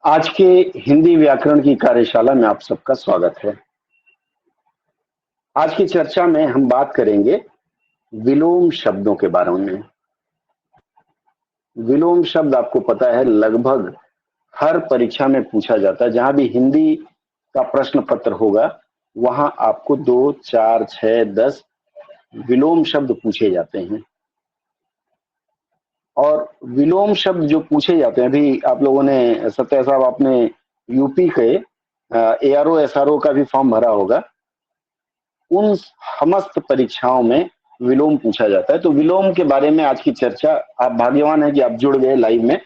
आज के हिंदी व्याकरण की कार्यशाला में आप सबका स्वागत है। आज की चर्चा में हम बात करेंगे विलोम शब्दों के बारे में। विलोम शब्द आपको पता है लगभग हर परीक्षा में पूछा जाता है। जहां भी हिंदी का प्रश्न पत्र होगा वहां आपको 2, 4, 6, 10 विलोम शब्द पूछे जाते हैं। और विलोम शब्द जो पूछे जाते हैं, अभी आप लोगों ने सत्या साहब आपने यूपी के एआरओ एसआरओ का भी फॉर्म भरा होगा। उन समस्त परीक्षाओं में विलोम पूछा जाता है। तो विलोम के बारे में आज की चर्चा, आप भाग्यवान हैं कि आप जुड़ गए लाइव में।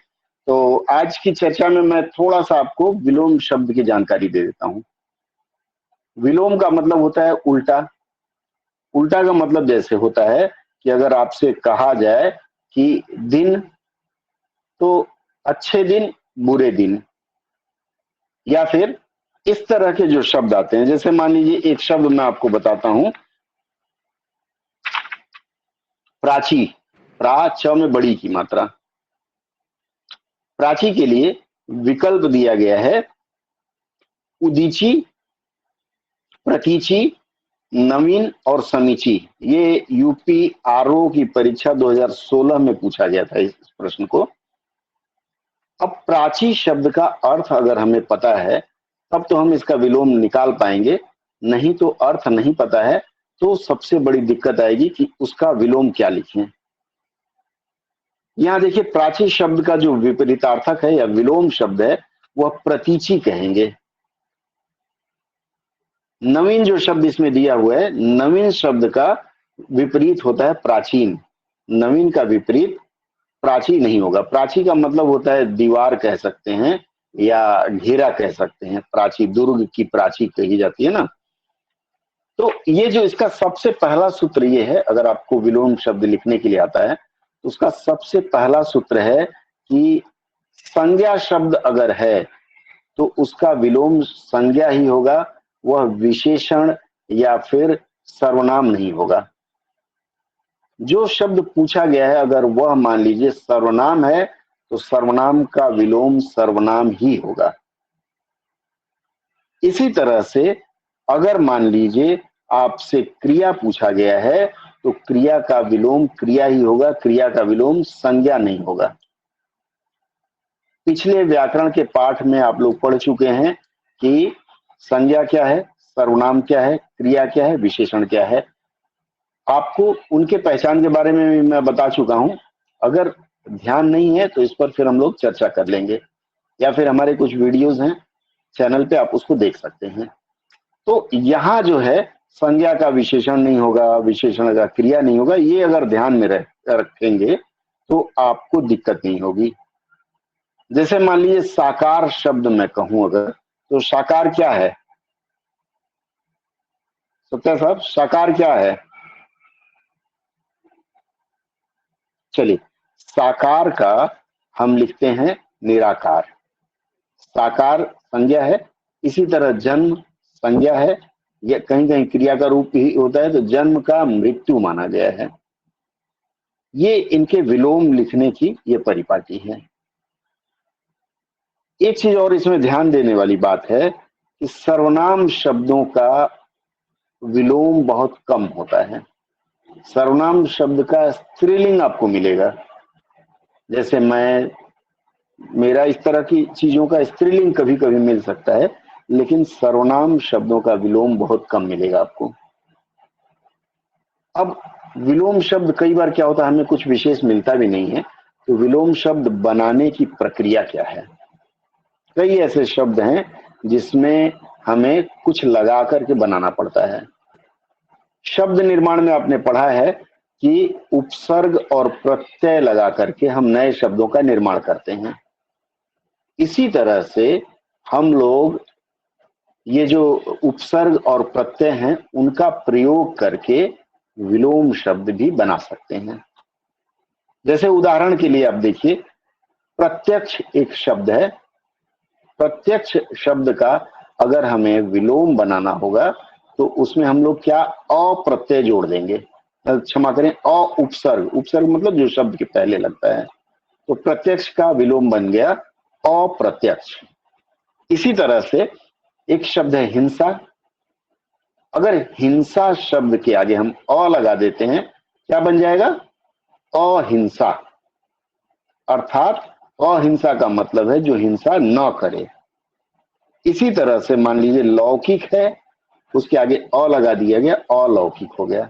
तो आज की चर्चा में मैं थोड़ा सा आपको विलोम शब्द की जानकारी दे देता हूं। विलोम का मतलब होता है उल्टा। उल्टा का मतलब जैसे होता है कि अगर आपसे कहा जाए कि दिन, तो अच्छे दिन, बुरे दिन, या फिर इस तरह के जो शब्द आते हैं। जैसे मान लीजिए एक शब्द मैं आपको बताता हूं, प्राची। च में बड़ी की मात्रा। प्राची के लिए विकल्प दिया गया है उदीची, प्रतीची, नवीन और समीची। ये यूपी आरओ की परीक्षा 2016 में पूछा गया था इस प्रश्न को। अब प्राची शब्द का अर्थ अगर हमें पता है तब तो हम इसका विलोम निकाल पाएंगे, नहीं तो अर्थ नहीं पता है तो सबसे बड़ी दिक्कत आएगी कि उसका विलोम क्या लिखें। यहां देखिए, प्राची शब्द का जो विपरीतार्थक है या विलोम शब्द है वह प्रतीची कहेंगे। नवीन जो शब्द इसमें दिया हुआ है, नवीन शब्द का विपरीत होता है प्राचीन। नवीन का विपरीत प्राची नहीं होगा। प्राची का मतलब होता है दीवार कह सकते हैं या घेरा कह सकते हैं। प्राची, दुर्ग की प्राची कही जाती है ना। तो ये जो इसका सबसे पहला सूत्र ये है, अगर आपको विलोम शब्द लिखने के लिए आता है तो उसका सबसे पहला सूत्र है कि संज्ञा शब्द अगर है तो उसका विलोम संज्ञा ही होगा, वह विशेषण या फिर सर्वनाम नहीं होगा। जो शब्द पूछा गया है अगर वह मान लीजिए सर्वनाम है तो सर्वनाम का विलोम सर्वनाम ही होगा। इसी तरह से अगर मान लीजिए आपसे क्रिया पूछा गया है तो क्रिया का विलोम क्रिया ही होगा, क्रिया का विलोम संज्ञा नहीं होगा। पिछले व्याकरण के पाठ में आप लोग पढ़ चुके हैं कि संज्ञा क्या है, सर्वनाम क्या है, क्रिया क्या है, विशेषण क्या है। आपको उनके पहचान के बारे में भी मैं बता चुका हूं। अगर ध्यान नहीं है तो इस पर फिर हम लोग चर्चा कर लेंगे, या फिर हमारे कुछ वीडियोस हैं चैनल पे, आप उसको देख सकते हैं। तो यहाँ जो है संज्ञा का विशेषण नहीं होगा, विशेषण का क्रिया नहीं होगा। ये अगर ध्यान में रखेंगे तो आपको दिक्कत नहीं होगी। जैसे मान लीजिए साकार शब्द मैं कहूं अगर, तो साकार क्या है सत्या साहब, साकार क्या है? चलिए, साकार का हम लिखते हैं निराकार। साकार संज्ञा है। इसी तरह जन्म संज्ञा है, या कहीं कहीं क्रिया का रूप ही होता है, तो जन्म का मृत्यु माना गया है। ये इनके विलोम लिखने की ये परिपाटी है। एक चीज और इसमें ध्यान देने वाली बात है कि सर्वनाम शब्दों का विलोम बहुत कम होता है। सर्वनाम शब्द का स्त्रीलिंग आपको मिलेगा। जैसे मैं, मेरा, इस तरह की चीजों का स्त्रीलिंग कभी कभी मिल सकता है, लेकिन सर्वनाम शब्दों का विलोम बहुत कम मिलेगा आपको। अब विलोम शब्द कई बार क्या होता है, हमें कुछ विशेष मिलता भी नहीं है। तो विलोम शब्द बनाने की प्रक्रिया क्या है? कई ऐसे शब्द हैं जिसमें हमें कुछ लगा करके बनाना पड़ता है। शब्द निर्माण में आपने पढ़ा है कि उपसर्ग और प्रत्यय लगा करके हम नए शब्दों का निर्माण करते हैं। इसी तरह से हम लोग ये जो उपसर्ग और प्रत्यय हैं उनका प्रयोग करके विलोम शब्द भी बना सकते हैं। जैसे उदाहरण के लिए आप देखिए, प्रत्यक्ष एक शब्द है। प्रत्यक्ष शब्द का अगर हमें विलोम बनाना होगा तो उसमें हम लोग क्या अप्रत्यय जोड़ देंगे, क्षमा करें, अ उपसर्ग। उपसर्ग मतलब जो शब्द के पहले लगता है। तो प्रत्यक्ष का विलोम बन गया अप्रत्यक्ष। इसी तरह से एक शब्द है हिंसा। अगर हिंसा शब्द के आगे हम अ लगा देते हैं, क्या बन जाएगा? अहिंसा। अर्थात अहिंसा का मतलब है जो हिंसा न करे। इसी तरह से मान लीजिए लौकिक है, उसके आगे अ लगा दिया गया, अलौकिक हो गया।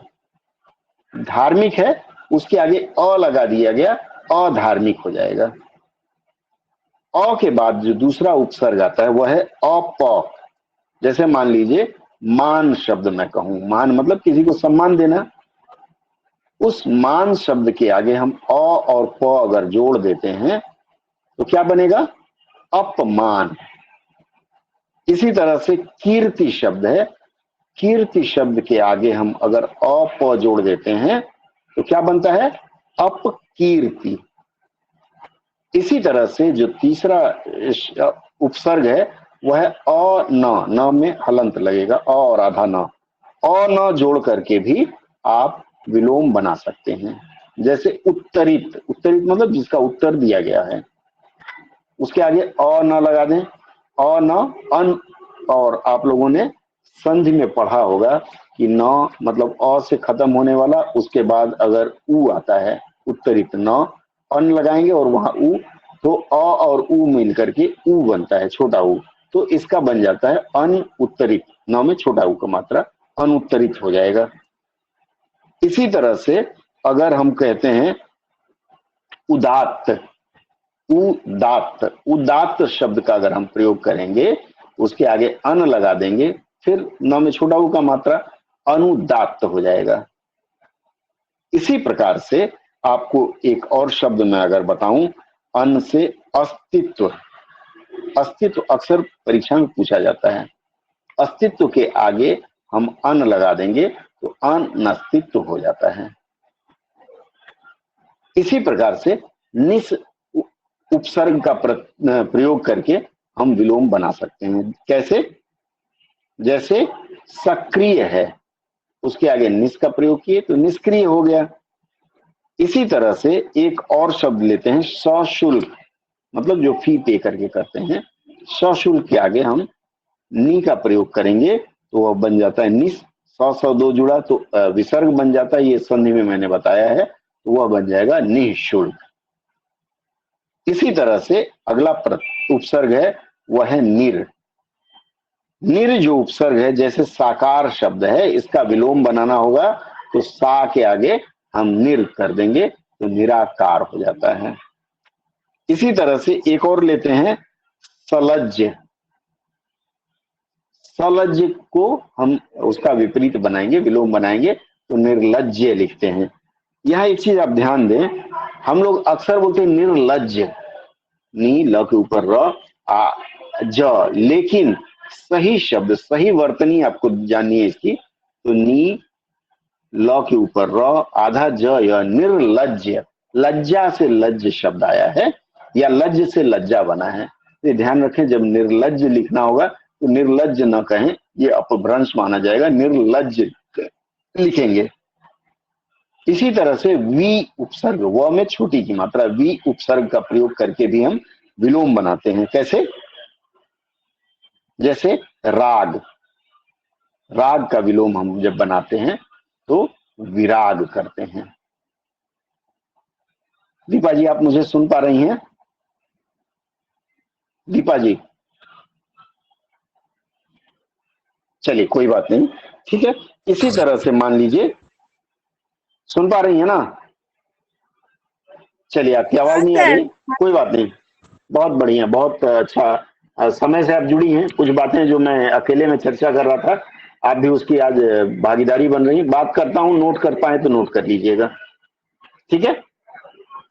धार्मिक है, उसके आगे अ लगा दिया गया, अधार्मिक हो जाएगा। अ के बाद जो दूसरा उपसर्ग आता है वह है अप। जैसे मान लीजिए मान शब्द मैं कहूं, मान मतलब किसी को सम्मान देना, उस मान शब्द के आगे हम अ और प अगर जोड़ देते हैं तो क्या बनेगा? अपमान। इसी तरह से कीर्ति शब्द है, कीर्ति शब्द के आगे हम अगर अ प जोड़ देते हैं तो क्या बनता है? अपकीर्ति। इसी तरह से जो तीसरा उपसर्ग है वह है अ न में हलंत लगेगा, अ और आधा न, अ न जोड़ करके भी आप विलोम बना सकते हैं। जैसे उत्तरित, उत्तरित मतलब जिसका उत्तर दिया गया है, उसके आगे अ न लगा दें, अ न अन। और आप लोगों ने संधि में पढ़ा होगा कि न मतलब अ से खत्म होने वाला, उसके बाद अगर उ आता है उत्तरित न, अन लगाएंगे और वहां उ, तो अ और उ मिल करके उ बनता है, छोटा उ। तो इसका बन जाता है अन उत्तरित, न में छोटा उ का मात्रा अनुत्तरित हो जाएगा। इसी तरह से अगर हम कहते हैं उदात्त, उदात्त, उदात्त शब्द का अगर हम प्रयोग करेंगे, उसके आगे अन लगा देंगे, फिर न में छोटा उ का मात्रा अनुदात्त हो जाएगा। इसी प्रकार से आपको एक और शब्द मैं अगर बताऊं, अन से अस्तित्व। अस्तित्व अक्सर परीक्षा में पूछा जाता है। अस्तित्व के आगे हम अन लगा देंगे तो अनस्तित्व हो जाता है। इसी प्रकार से निस उपसर्ग का प्रयोग करके हम विलोम बना सकते हैं। कैसे? जैसे सक्रिय है, उसके आगे निस का प्रयोग किए तो निष्क्रिय हो गया। इसी तरह से एक और शब्द लेते हैं सशुल्क, मतलब जो फी पे करके करते हैं। सशुल्क के आगे हम नी का प्रयोग करेंगे तो वह बन जाता है निस। सौ दो जुड़ा तो विसर्ग बन जाता है, ये संधि में मैंने बताया है, तो वह बन जाएगा निःशुल्क। इसी तरह से अगला उपसर्ग है वह है निर। निर जो उपसर्ग है, जैसे साकार शब्द है, इसका विलोम बनाना होगा तो सा के आगे हम निर कर देंगे तो निराकार हो जाता है। इसी तरह से एक और लेते हैं सलज्ज। सलज्ज को हम उसका विपरीत बनाएंगे, विलोम बनाएंगे तो निर्लज्ज लिखते हैं। यह एक चीज आप ध्यान दें, हम लोग अक्सर बोलते हैं निर्लज्ज, नी ल के ऊपर र आ ज, लेकिन सही शब्द, सही वर्तनी आपको जाननी है इसकी, तो नी ल के ऊपर र आधा ज, या निर्लज्ज। लज्जा से लज्ज शब्द आया है या लज्ज से लज्जा बना है, तो ध्यान रखें जब निर्लज्ज लिखना होगा तो निर्लज्ज न कहें, ये अपभ्रंश माना जाएगा, निर्लज्ज लिखेंगे। इसी तरह से वी उपसर्ग, व में छोटी की मात्रा, वी उपसर्ग का प्रयोग करके भी हम विलोम बनाते हैं। कैसे? जैसे राग, राग का विलोम हम जब बनाते हैं तो विराग करते हैं। दीपा जी, आप मुझे सुन पा रही हैं? दीपा जी, चलिए कोई बात नहीं, ठीक है। इसी तरह से मान लीजिए, सुन पा रही है ना? चलिए, आपकी आवाज नहीं आ रही, कोई बात नहीं, बहुत बढ़िया, बहुत अच्छा। समय से आप जुड़ी हैं, कुछ बातें जो मैं अकेले में चर्चा कर रहा था, आप भी उसकी आज भागीदारी बन रही है। बात करता हूं, नोट कर पाए तो नोट कर लीजिएगा, ठीक है।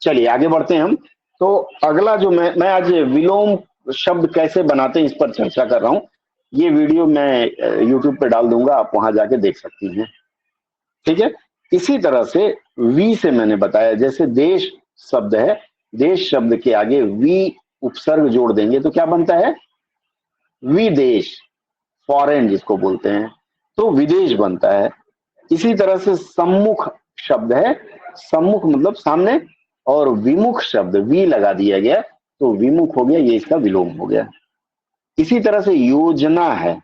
चलिए आगे बढ़ते हैं हम। तो अगला जो मैं आज विलोम शब्द कैसे बनाते हैं इस पर चर्चा कर रहा हूं। ये वीडियो मैं YouTube पे डाल दूंगा, आप वहां जाके देख सकती हैं, ठीक है। इसी तरह से वी से मैंने बताया, जैसे देश शब्द है, देश शब्द के आगे वी उपसर्ग जोड़ देंगे तो क्या बनता है? विदेश, फॉरेन जिसको बोलते हैं, तो विदेश बनता है। इसी तरह से सम्मुख शब्द है, सम्मुख मतलब सामने, और विमुख शब्द वी लगा दिया गया तो विमुख हो गया, ये इसका विलोम हो गया। इसी तरह से योजना है।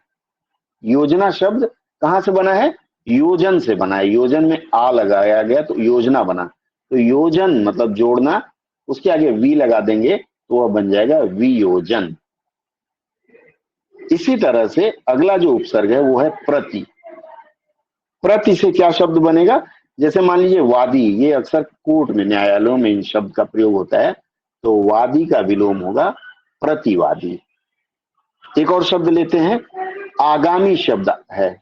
योजना शब्द कहाँ से बना है? योजन से बना है। योजन में आ लगाया गया तो योजना बना। तो योजन मतलब जोड़ना, उसके आगे वी लगा देंगे तो वह बन जाएगा वियोजन। इसी तरह से अगला जो उपसर्ग है वो है प्रति। प्रति से क्या शब्द बनेगा? जैसे मान लीजिए वादी, ये अक्सर कोर्ट में, न्यायालयों में इन शब्द का प्रयोग होता है, तो वादी का विलोम होगा प्रतिवादी। एक और शब्द लेते हैं, आगामी शब्द है।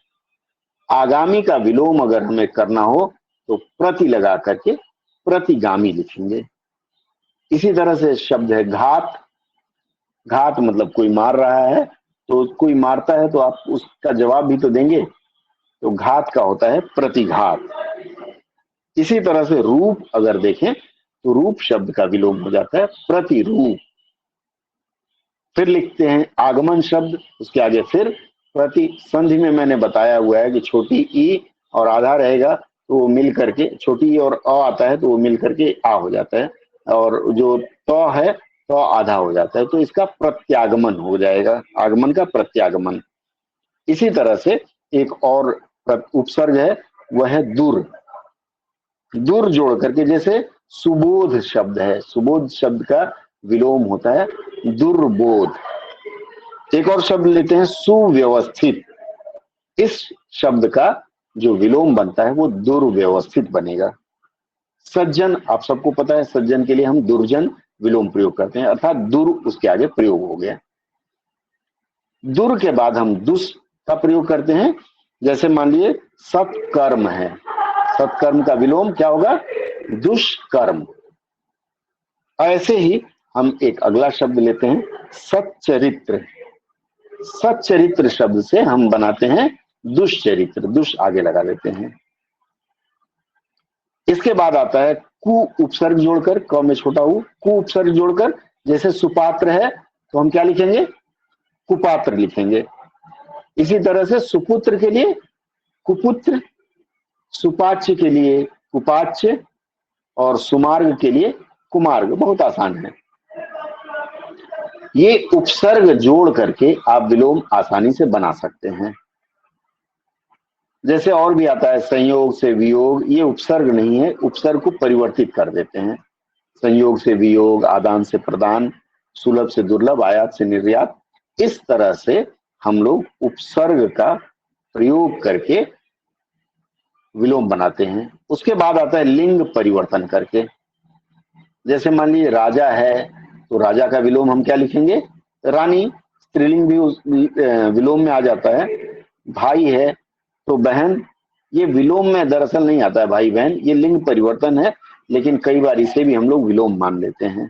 आगामी का विलोम अगर हमें करना हो तो प्रति लगा करके प्रतिगामी लिखेंगे। इसी तरह से शब्द है घात। घात मतलब कोई मार रहा है, तो कोई मारता है तो आप उसका जवाब भी तो देंगे, तो घात का होता है प्रतिघात। इसी तरह से रूप अगर देखें तो रूप शब्द का विलोम हो जाता है प्रतिरूप। फिर लिखते हैं आगमन शब्द, उसके आगे फिर प्रति। संधि में मैंने बताया हुआ है कि छोटी ई और आधा रहेगा तो वो मिल करके, छोटी ई और अ आता है तो वो मिल करके आ हो जाता है, और जो त है तो आधा हो जाता है, तो इसका प्रत्यागमन हो जाएगा, आगमन का प्रत्यागमन। इसी तरह से एक और उपसर्ग है, वह है दुर। दुर जोड़ करके, जैसे सुबोध शब्द है, सुबोध शब्द का विलोम होता है दुर्बोध। एक और शब्द लेते हैं सुव्यवस्थित। इस शब्द का जो विलोम बनता है वो दुर्व्यवस्थित बनेगा। सज्जन, आप सबको पता है, सज्जन के लिए हम दुर्जन विलोम प्रयोग करते हैं, अर्थात दुर उसके आगे प्रयोग हो गया। दुर के बाद हम दुष् का प्रयोग करते हैं। जैसे मान लीजिए सत्कर्म है, सत्कर्म का विलोम क्या होगा? दुष्कर्म। ऐसे ही हम एक अगला शब्द लेते हैं सच्चरित्र। सच्चरित्र शब्द से हम बनाते हैं दुष्चरित्र, दुष् आगे लगा देते हैं। इसके बाद आता है कु उपसर्ग जोड़कर, क में छोटा ऊ, कु उपसर्ग जोड़कर, जैसे सुपात्र है तो हम क्या लिखेंगे? कुपात्र लिखेंगे। इसी तरह से सुपुत्र के लिए कुपुत्र, सुपाच्य के लिए कुपाच्य, और सुमार्ग के लिए कुमार्ग। बहुत आसान है। ये उपसर्ग जोड़ करके आप विलोम आसानी से बना सकते हैं। जैसे और भी आता है संयोग से वियोग, ये उपसर्ग नहीं है, उपसर्ग को परिवर्तित कर देते हैं। संयोग से वियोग, आदान से प्रदान, सुलभ से दुर्लभ, आयात से निर्यात। इस तरह से हम लोग उपसर्ग का प्रयोग करके विलोम बनाते हैं। उसके बाद आता है लिंग परिवर्तन करके। जैसे मान लीजिए राजा है तो राजा का विलोम हम क्या लिखेंगे? रानी। स्त्रीलिंग भी उस विलोम में आ जाता है। भाई है तो बहन, ये विलोम में दरअसल नहीं आता है भाई बहन, ये लिंग परिवर्तन है, लेकिन कई बार इसे भी हम लोग विलोम मान लेते हैं।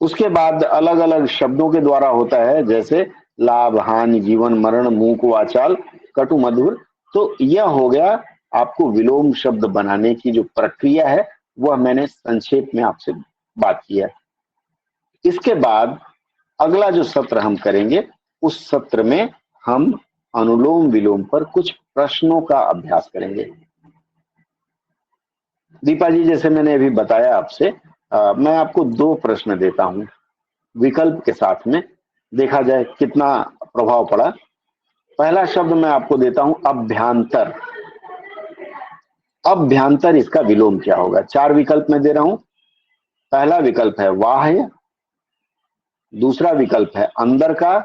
उसके बाद अलग अलग शब्दों के द्वारा होता है, जैसे लाभ, हानि, जीवन, मरण, मूक, वाचाल, कटु, मधुर। तो यह हो गया आपको विलोम शब्द बनाने की जो प्रक्रिया है, वह मैंने संक्षेप में आपसे बात किया। इसके बाद अगला जो सत्र हम करेंगे, उस सत्र में हम अनुलोम विलोम पर कुछ प्रश्नों का अभ्यास करेंगे। दीपा जी, जैसे मैंने अभी बताया आपसे, मैं आपको 2 प्रश्न देता हूं विकल्प के साथ में, देखा जाए कितना प्रभाव पड़ा। पहला शब्द मैं आपको देता हूं अभ्यांतर। अभ्यांतर, इसका विलोम क्या होगा? 4 विकल्प मैं दे रहा हूं। पहला विकल्प है बाह्य, दूसरा विकल्प है अंदर का,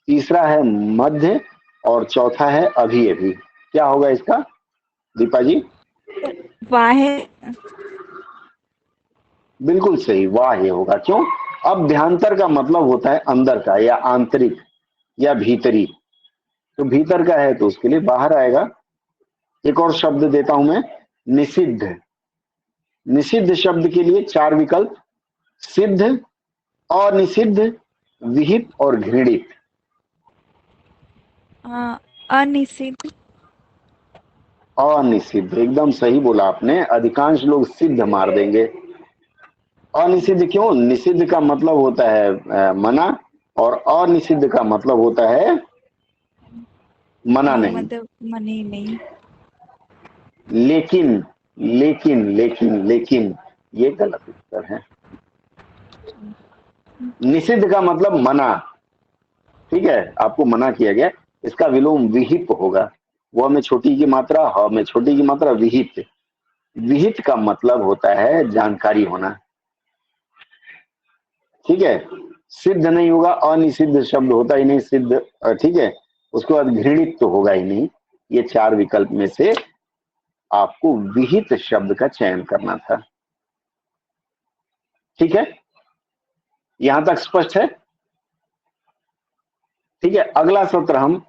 तीसरा है मध्य, और चौथा है अभी अभी। क्या होगा इसका दीपा जी? बाह्य। बिल्कुल सही, बाह्य होगा। क्यों? अभ्यांतर का मतलब होता है अंदर का या आंतरिक या भीतरी, तो भीतर का है तो उसके लिए बाहर आएगा। एक और शब्द देता हूं मैं, निषिद्ध। निषिद्ध शब्द के लिए 4 विकल्प, सिद्ध, अनिषिद्ध, विहित और घृणित। अनिषिद्ध। अनिषिद्ध, एकदम सही बोला आपने। अधिकांश लोग सिद्ध मार देंगे। अनिषिद्ध क्यों? निषिद्ध का मतलब होता है मना, और अनिषिद्ध का मतलब होता है मना नहीं। मतलब मनी नहीं। लेकिन लेकिन लेकिन लेकिन ये गलत उत्तर है। निषिद्ध का मतलब मना, ठीक है, आपको मना किया गया, इसका विलोम विहिप होगा। वह में छोटी की मात्रा, ह में छोटी की मात्रा, विहित। विहित का मतलब होता है जानकारी होना, ठीक है। सिद्ध नहीं होगा, अनिषिद्ध शब्द होता ही नहीं, सिद्ध, ठीक है। उसके बाद घृणित तो होगा ही नहीं। ये चार विकल्प में से आपको विहित शब्द का चयन करना था, ठीक है। यहां तक स्पष्ट है? ठीक है, अगला सत्र हम